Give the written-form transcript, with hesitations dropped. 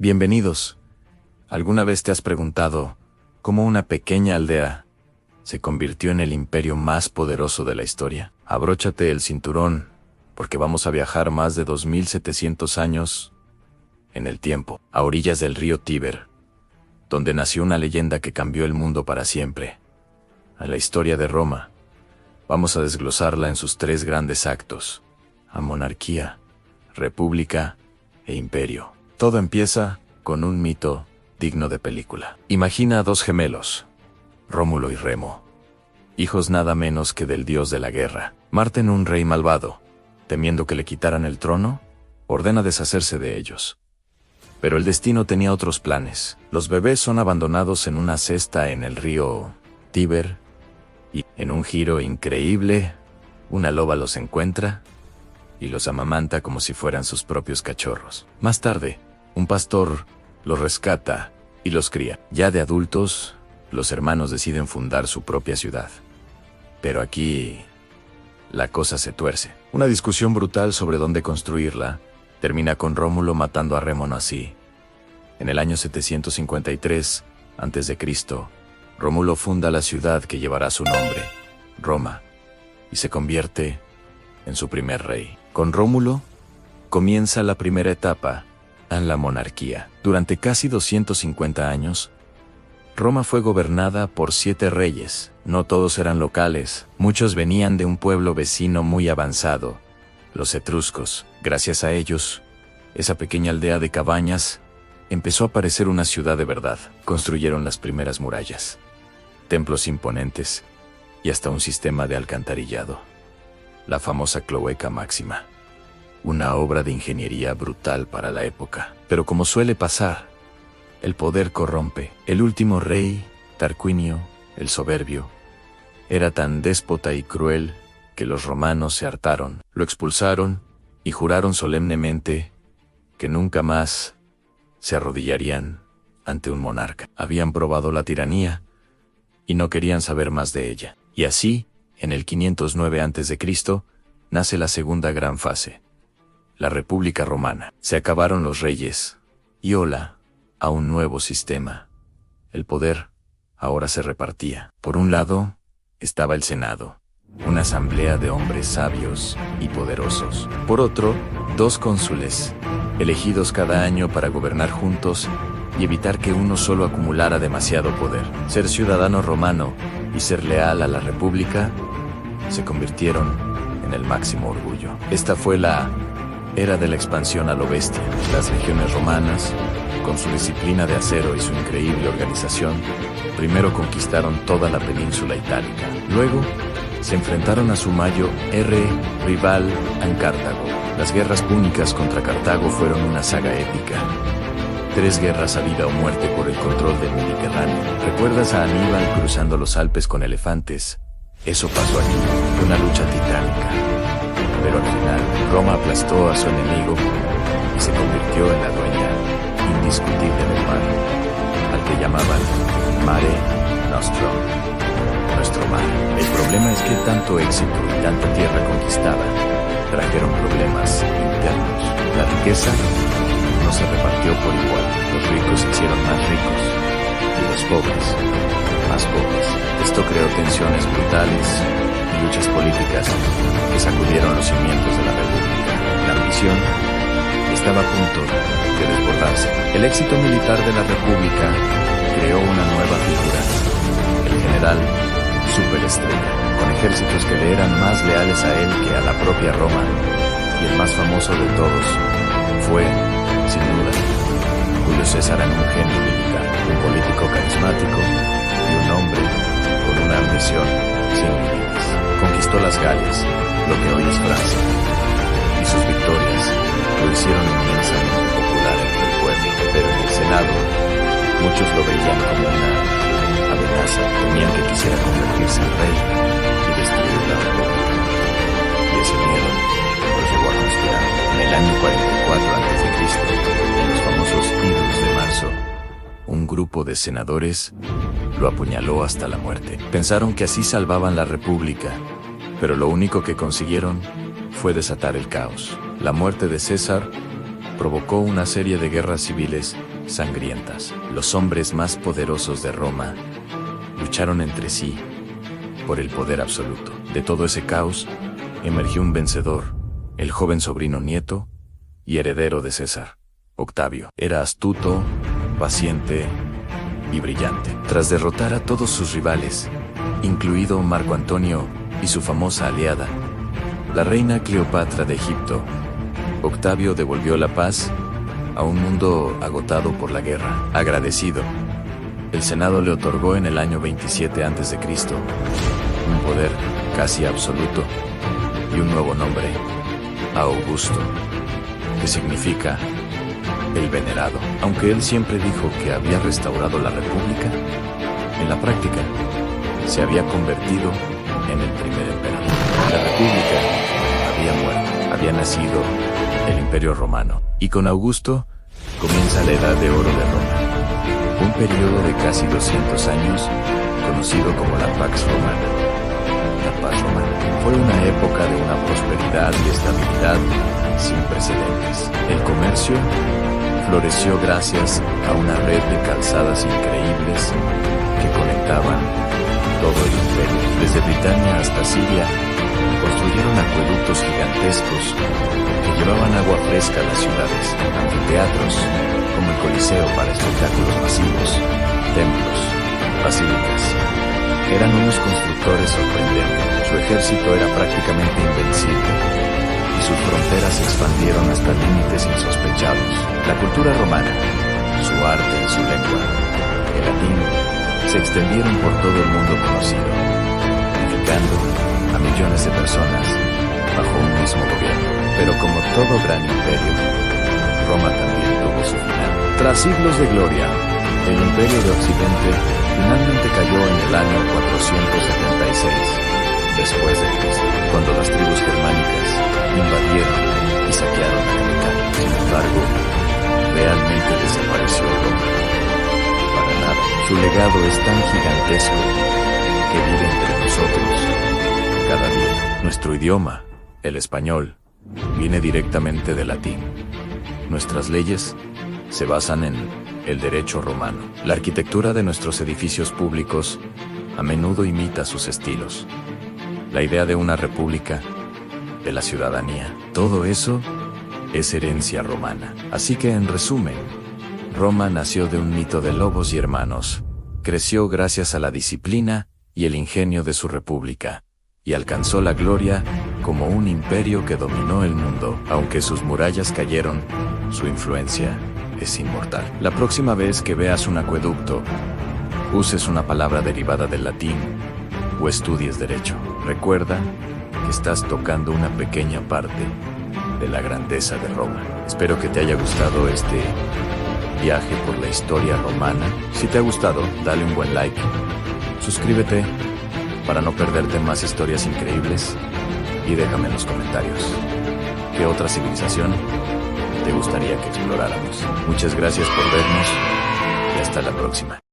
Bienvenidos. ¿Alguna vez te has preguntado cómo una pequeña aldea se convirtió en el imperio más poderoso de la historia? Abróchate el cinturón, porque vamos a viajar más de 2700 años en el tiempo, a orillas del río Tíber, donde nació una leyenda que cambió el mundo para siempre. A la historia de Roma. Vamos a desglosarla en sus tres grandes actos: a monarquía, república e imperio. Todo empieza con un mito digno de película. Imagina a dos gemelos, Rómulo y Remo, hijos nada menos que del dios de la guerra. Marte, un rey malvado, temiendo que le quitaran el trono, ordena deshacerse de ellos. Pero el destino tenía otros planes. Los bebés son abandonados en una cesta en el río Tíber, y, en un giro increíble, una loba los encuentra y los amamanta como si fueran sus propios cachorros. Más tarde, un pastor los rescata y los cría. Ya de adultos, los hermanos deciden fundar su propia ciudad. Pero aquí, la cosa se tuerce. Una discusión brutal sobre dónde construirla termina con Rómulo matando a Remo así. En el año 753 a.C., Rómulo funda la ciudad que llevará su nombre, Roma, y se convierte en su primer rey. Con Rómulo comienza la primera etapa en la monarquía. Durante casi 250 años, Roma fue gobernada por 7 reyes. No todos eran locales, muchos venían de un pueblo vecino muy avanzado, los etruscos. Gracias a ellos, esa pequeña aldea de cabañas empezó a parecer una ciudad de verdad. Construyeron las primeras murallas, templos imponentes y hasta un sistema de alcantarillado, la famosa cloaca máxima. Una obra de ingeniería brutal para la época. Pero como suele pasar, el poder corrompe. El último rey, Tarquinio, el soberbio, era tan déspota y cruel que los romanos se hartaron, lo expulsaron y juraron solemnemente que nunca más se arrodillarían ante un monarca. Habían probado la tiranía y no querían saber más de ella. Y así, en el 509 a.C., nace la segunda gran fase, la República Romana. Se acabaron los reyes y hola a un nuevo sistema. El poder ahora se repartía. Por un lado estaba el Senado, una asamblea de hombres sabios y poderosos. Por otro, 2 cónsules, elegidos cada año para gobernar juntos y evitar que uno solo acumulara demasiado poder. Ser ciudadano romano y ser leal a la República se convirtieron en el máximo orgullo. Esta fue la era de la expansión a lo bestia. Las legiones romanas, con su disciplina de acero y su increíble organización, primero conquistaron toda la península itálica. Luego, se enfrentaron a su mayor rival en Cartago. Las guerras púnicas contra Cartago fueron una saga épica. 3 guerras a vida o muerte por el control del Mediterráneo. ¿Recuerdas a Aníbal cruzando los Alpes con elefantes? Eso pasó aquí, una lucha titánica. Pero al final, Roma aplastó a su enemigo y se convirtió en la dueña indiscutible del mar, al que llamaban Mare Nostrum, nuestro mar. El problema es que tanto éxito y tanta tierra conquistada trajeron problemas internos. La riqueza no se repartió por igual. Los ricos se hicieron más ricos y los pobres más pobres. Esto creó tensiones brutales y luchas políticas que sacudieron los cimientos de la República. La ambición estaba a punto de desbordarse. El éxito militar de la República creó una nueva figura, el general superestrella, con ejércitos que le eran más leales a él que a la propia Roma, y el más famoso de todos fue, sin duda, Julio César. Era un genio militar, un político carismático y un hombre con una ambición sin límites. Conquistó las Galias, lo que hoy es Francia, y sus victorias lo hicieron inmensamente popular entre el pueblo. Pero en el Senado, muchos lo veían como una amenaza. Temían que quisiera convertirse en rey y destruir la República. Y ese miedo los llevó a conspirar. En el año 44 a.C., en los famosos Idos de marzo, un grupo de senadores lo apuñaló hasta la muerte. Pensaron que así salvaban la República, pero lo único que consiguieron fue desatar el caos. La muerte de César provocó una serie de guerras civiles sangrientas. Los hombres más poderosos de Roma lucharon entre sí por el poder absoluto. De todo ese caos, emergió un vencedor, el joven sobrino nieto y heredero de César, Octavio. Era astuto, paciente y brillante. Tras derrotar a todos sus rivales, incluido Marco Antonio y su famosa aliada, la reina Cleopatra de Egipto, Octavio devolvió la paz a un mundo agotado por la guerra. Agradecido, el Senado le otorgó en el año 27 a.C. un poder casi absoluto y un nuevo nombre, Augusto, que significa el venerado. Aunque él siempre dijo que había restaurado la república, en la práctica se había convertido en el primer emperador. La república había muerto, había nacido el imperio romano, y con Augusto comienza la edad de oro de Roma, un periodo de casi 200 años conocido como la Pax Romana. La paz romana fue una época de una prosperidad y estabilidad sin precedentes. El comercio floreció gracias a una red de calzadas increíbles que conectaban todo el imperio. Desde Britania hasta Siria, construyeron acueductos gigantescos que llevaban agua fresca a las ciudades, anfiteatros, como el Coliseo para espectáculos masivos, templos, basílicas. Eran unos constructores sorprendentes. Su ejército era prácticamente invencible y sus fronteras se expandieron hasta límites insospechados. La cultura romana, su arte y su lengua, el latín, se extendieron por todo el mundo conocido, unificando a millones de personas bajo un mismo gobierno. Pero como todo gran imperio, Roma también tuvo su final. Tras siglos de gloria, el imperio de Occidente finalmente cayó en el año 476 después de Cristo, cuando las tribus germánicas invadieron y saquearon a Italia. Sin embargo, realmente desapareció Roma. Para nada. Su legado es tan gigantesco que vive entre nosotros cada día. Nuestro idioma, el español, viene directamente del latín. Nuestras leyes se basan en el derecho romano. La arquitectura de nuestros edificios públicos a menudo imita sus estilos. La idea de una república, de la ciudadanía, todo eso es herencia romana. Así que, en resumen, Roma nació de un mito de lobos y hermanos, creció gracias a la disciplina y el ingenio de su república, y alcanzó la gloria como un imperio que dominó el mundo. Aunque sus murallas cayeron, su influencia es inmortal. La próxima vez que veas un acueducto, uses una palabra derivada del latín o estudies derecho. Recuerda que estás tocando una pequeña parte de la grandeza de Roma. Espero que te haya gustado este viaje por la historia romana. Si te ha gustado, dale un buen like, suscríbete para no perderte más historias increíbles y déjame en los comentarios qué otra civilización te gustaría que exploráramos. Muchas gracias por vernos y hasta la próxima.